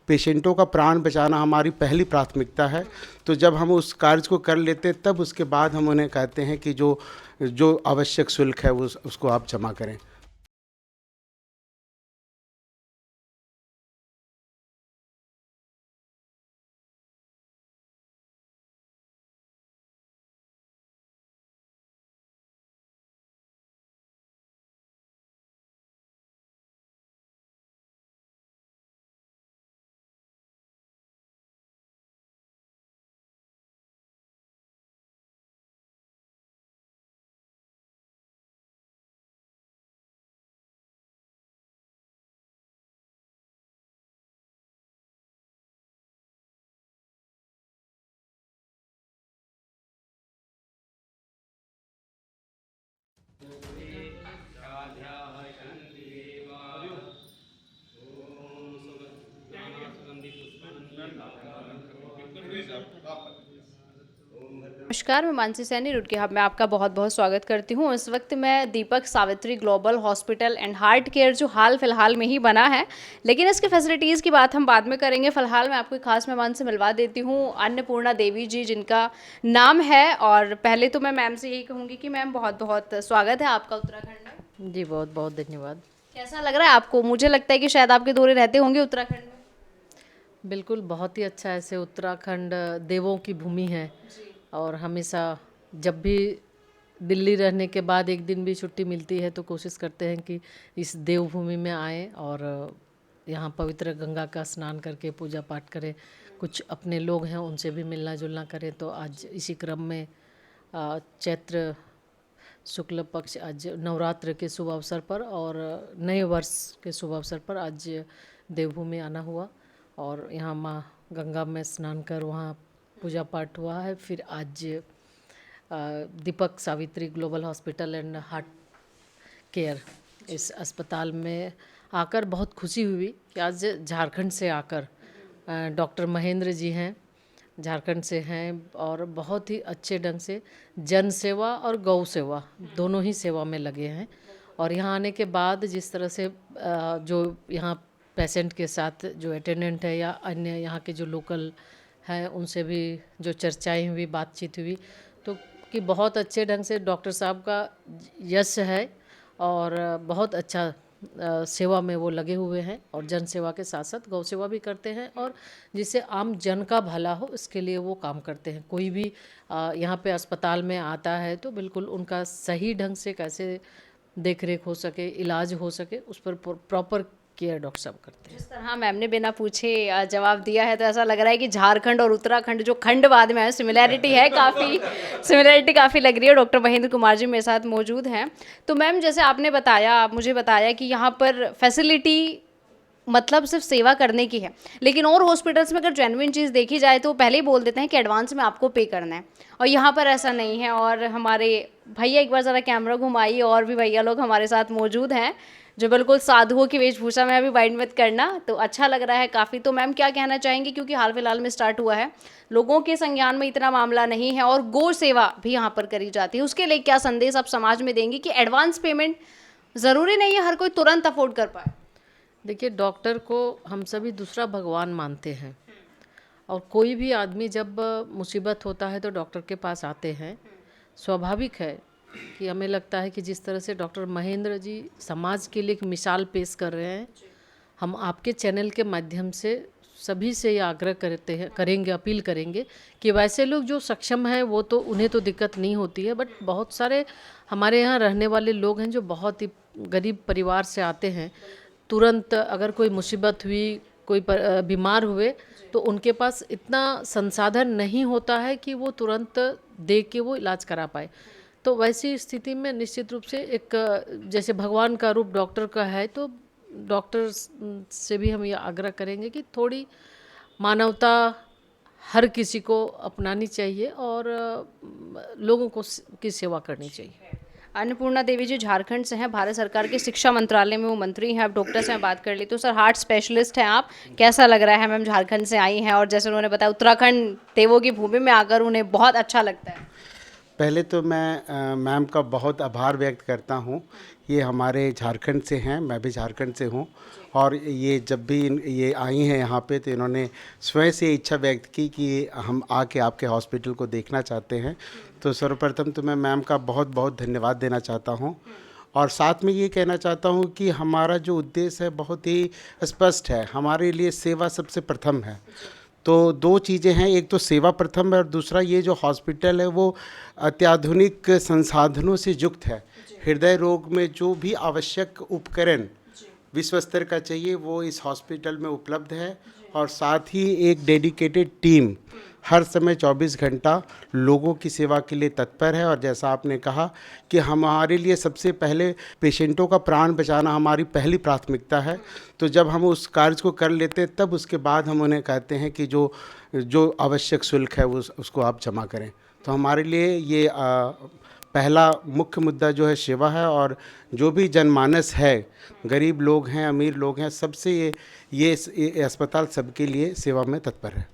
पेशेंटों का प्राण बचाना हमारी पहली प्राथमिकता है। तो जब हम उस कार्य को कर लेते हैं तब उसके बाद हम उन्हें कहते हैं कि जो जो आवश्यक शुल्क है वो उसको आप जमा करें। नमस्कार, मैं मानसी सैनी रुड़की हब में आपका बहुत बहुत स्वागत करती हूँ। इस वक्त मैं Deepak Savitri global hospital and heart care जो हाल फिलहाल में ही बना है, लेकिन इसकी फैसिलिटीज़ की बात हम बाद में करेंगे। फिलहाल मैं आपको एक खास मेहमान से मिलवा देती हूँ, अन्नपूर्णा देवी जी जिनका नाम है। और पहले तो मैं मैम से यही कहूँगी कि मैम बहुत बहुत स्वागत है आपका उत्तराखंड में। जी बहुत बहुत धन्यवाद। कैसा लग रहा है आपको? मुझे लगता है कि शायद आपके दौरे रहते होंगे उत्तराखंड में। बिल्कुल बहुत ही अच्छा, ऐसे उत्तराखंड देवों की भूमि है और हमेशा जब भी दिल्ली रहने के बाद एक दिन भी छुट्टी मिलती है तो कोशिश करते हैं कि इस देवभूमि में आएँ और यहाँ पवित्र गंगा का स्नान करके पूजा पाठ करें। कुछ अपने लोग हैं उनसे भी मिलना जुलना करें। तो आज इसी क्रम में चैत्र शुक्ल पक्ष आज नवरात्र के शुभ अवसर पर और नए वर्ष के शुभ अवसर पर आज देवभूमि आना हुआ और यहाँ माँ गंगा में स्नान कर वहाँ पूजा पाठ हुआ है। फिर आज Deepak Savitri global hospital and heart care इस अस्पताल में आकर बहुत खुशी हुई कि आज झारखंड से आकर डॉक्टर महेंद्र जी हैं, झारखंड से हैं और बहुत ही अच्छे ढंग से जन सेवा और गौ सेवा दोनों ही सेवा में लगे हैं। और यहाँ आने के बाद जिस तरह से जो यहाँ पेशेंट के साथ जो अटेंडेंट है या अन्य यहाँ के जो लोकल हैं उनसे भी जो चर्चाएं हुई, बातचीत हुई, तो कि बहुत अच्छे ढंग से डॉक्टर साहब का यश है और बहुत अच्छा सेवा में वो लगे हुए हैं और जन सेवा के साथ साथ गौ सेवा भी करते हैं और जिससे आम जन का भला हो इसके लिए वो काम करते हैं। कोई भी यहाँ पे अस्पताल में आता है तो बिल्कुल उनका सही ढंग से कैसे देख रेख हो सके, इलाज हो सके, उस पर प्रॉपर केयर डॉक्टर साहब करते हैं। जिस तरह मैम ने बिना पूछे जवाब दिया है तो ऐसा लग रहा है कि झारखंड और उत्तराखंड जो खंडवाद में है सिमिलैरिटी है, काफ़ी सिमिलैरिटी काफ़ी लग रही है। डॉक्टर महेंद्र कुमार जी मेरे साथ मौजूद हैं। तो मैम जैसे आपने बताया, आप मुझे बताया कि यहाँ पर फैसिलिटी मतलब सिर्फ सेवा करने की है, लेकिन और हॉस्पिटल्स में अगर जेन्युइन चीज़ देखी जाए तो पहले ही बोल देते हैं कि एडवांस में आपको पे करना है, और यहाँ पर ऐसा नहीं है। और हमारे भैया एक बार ज़रा कैमरा घुमाइए, और भी भैया लोग हमारे साथ मौजूद हैं जो बिल्कुल साधुओं की वेशभूषा में, अभी वाइंड मत करना, तो अच्छा लग रहा है काफ़ी। तो मैम क्या कहना चाहेंगी, क्योंकि हाल फिलहाल में स्टार्ट हुआ है, लोगों के संज्ञान में इतना मामला नहीं है और गौ सेवा भी यहाँ पर करी जाती है, उसके लिए क्या संदेश आप समाज में देंगी कि एडवांस पेमेंट ज़रूरी नहीं है हर कोई तुरंत अफोर्ड कर पाए? देखिए, डॉक्टर को हम सभी दूसरा भगवान मानते हैं और कोई भी आदमी जब मुसीबत होता है तो डॉक्टर के पास आते हैं। स्वाभाविक है कि हमें लगता है कि जिस तरह से डॉक्टर महेंद्र जी समाज के लिए एक मिसाल पेश कर रहे हैं, हम आपके चैनल के माध्यम से सभी से ये आग्रह करेंगे, अपील करेंगे कि वैसे लोग जो सक्षम हैं वो तो उन्हें तो दिक्कत नहीं होती है, बट बहुत सारे हमारे यहाँ रहने वाले लोग हैं जो बहुत ही गरीब परिवार से आते हैं। तुरंत अगर कोई मुसीबत हुई, कोई बीमार हुए तो उनके पास इतना संसाधन नहीं होता है कि वो तुरंत दे के वो इलाज करा पाए। तो वैसी स्थिति में निश्चित रूप से एक जैसे भगवान का रूप डॉक्टर का है, तो डॉक्टर से भी हम ये आग्रह करेंगे कि थोड़ी मानवता हर किसी को अपनानी चाहिए और लोगों को की सेवा करनी चाहिए। अन्नपूर्णा देवी जी झारखंड से हैं, भारत सरकार के शिक्षा मंत्रालय में वो मंत्री हैं। अब डॉक्टर से मैं बात कर ली तो सर हार्ट स्पेशलिस्ट हैं आप, कैसा लग रहा है? मैम झारखंड से आई हैं और जैसे उन्होंने बताया उत्तराखंड देवों की भूमि में आकर उन्हें बहुत अच्छा लगता है। पहले तो मैं मैम का बहुत आभार व्यक्त करता हूँ। ये हमारे झारखंड से हैं, मैं भी झारखंड से हूँ। और ये जब भी ये आई हैं यहाँ पे तो इन्होंने स्वयं से इच्छा व्यक्त की कि हम आके आपके हॉस्पिटल को देखना चाहते हैं। तो सर्वप्रथम तो मैं मैम का बहुत बहुत धन्यवाद देना चाहता हूँ। और साथ में ये कहना चाहता हूँ कि हमारा जो उद्देश्य है बहुत ही स्पष्ट है, हमारे लिए सेवा सबसे प्रथम है। तो दो चीज़ें हैं, एक तो सेवा प्रथम है और दूसरा ये जो हॉस्पिटल है वो अत्याधुनिक संसाधनों से युक्त है। हृदय रोग में जो भी आवश्यक उपकरण विश्व स्तर का चाहिए वो इस हॉस्पिटल में उपलब्ध है। और साथ ही एक डेडिकेटेड टीम हर समय 24 घंटा लोगों की सेवा के लिए तत्पर है। और जैसा आपने कहा कि हमारे लिए सबसे पहले पेशेंटों का प्राण बचाना हमारी पहली प्राथमिकता है। तो जब हम उस कार्य को कर लेते हैं तब उसके बाद हम उन्हें कहते हैं कि जो आवश्यक शुल्क है उसको आप जमा करें। तो हमारे लिए ये पहला मुख्य मुद्दा जो है सेवा है। और जो भी जनमानस है, गरीब लोग हैं, अमीर लोग हैं, सबसे ये अस्पताल सबके लिए सेवा में तत्पर है।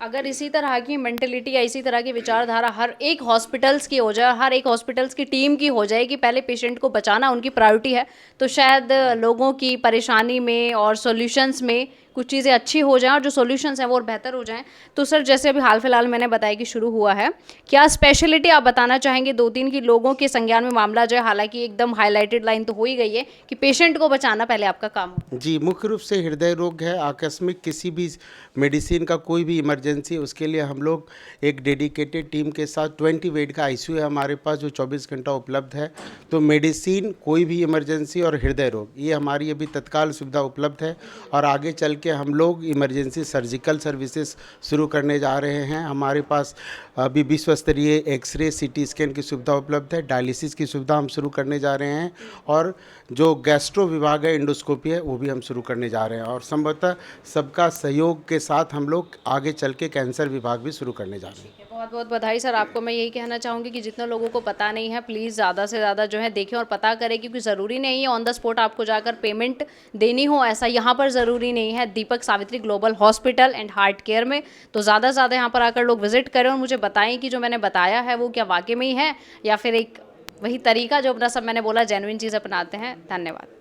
अगर इसी तरह की मेंटलिटी या इसी तरह की विचारधारा हर एक हॉस्पिटल्स की हो जाए, हर एक हॉस्पिटल्स की टीम की हो जाए कि पहले पेशेंट को बचाना उनकी प्रायोरिटी है, तो शायद लोगों की परेशानी में और सॉल्यूशंस में कुछ चीज़ें अच्छी हो जाएं और जो सॉल्यूशंस हैं वो और बेहतर हो जाएं। तो सर जैसे अभी हाल फिलहाल मैंने बताया कि शुरू हुआ है, क्या स्पेशलिटी आप बताना चाहेंगे 2-3 की लोगों के संज्ञान में मामला जाए? हालांकि एकदम हाईलाइटेड लाइन तो हो ही गई है कि पेशेंट को बचाना पहले आपका काम हो। जी, मुख्य रूप से हृदय रोग है, आकस्मिक किसी भी मेडिसिन का कोई भी इमरजेंसी, उसके लिए हम लोग एक डेडिकेटेड टीम के साथ 20 बेड का आईसीयू है हमारे पास जो 24 घंटा उपलब्ध है। तो मेडिसिन, कोई भी इमरजेंसी और हृदय रोग, ये हमारी अभी तत्काल सुविधा उपलब्ध है। और आगे चल के हम लोग इमरजेंसी सर्जिकल सर्विसेज शुरू करने जा रहे हैं। हमारे पास अभी विश्व स्तरीय एक्सरे, सीटी स्कैन की सुविधा उपलब्ध है, डायलिसिस की सुविधा हम शुरू करने जा रहे हैं। और जो गैस्ट्रो विभाग है, एंडोस्कोपी है, वो भी हम शुरू करने जा रहे हैं। और संभवतः सबका सहयोग के साथ हम लोग आगे चल के कैंसर विभाग भी शुरू करने जा रहे हैं। बहुत बहुत बधाई सर आपको। मैं यही कहना चाहूँगी कि जितने लोगों को पता नहीं है प्लीज़ ज़्यादा से ज़्यादा जो है देखें और पता करें, क्योंकि ज़रूरी नहीं है ऑन द स्पॉट आपको जाकर पेमेंट देनी हो, ऐसा यहाँ पर ज़रूरी नहीं है। Deepak Savitri global hospital and heart care में तो ज़्यादा से ज़्यादा यहाँ पर आकर लोग विजिट करें और मुझे बताएं कि जो मैंने बताया है वो क्या वाकई में ही है या फिर एक वही तरीका जो अपना सब मैंने बोला जेन्युइन चीज़ अपनाते हैं। धन्यवाद।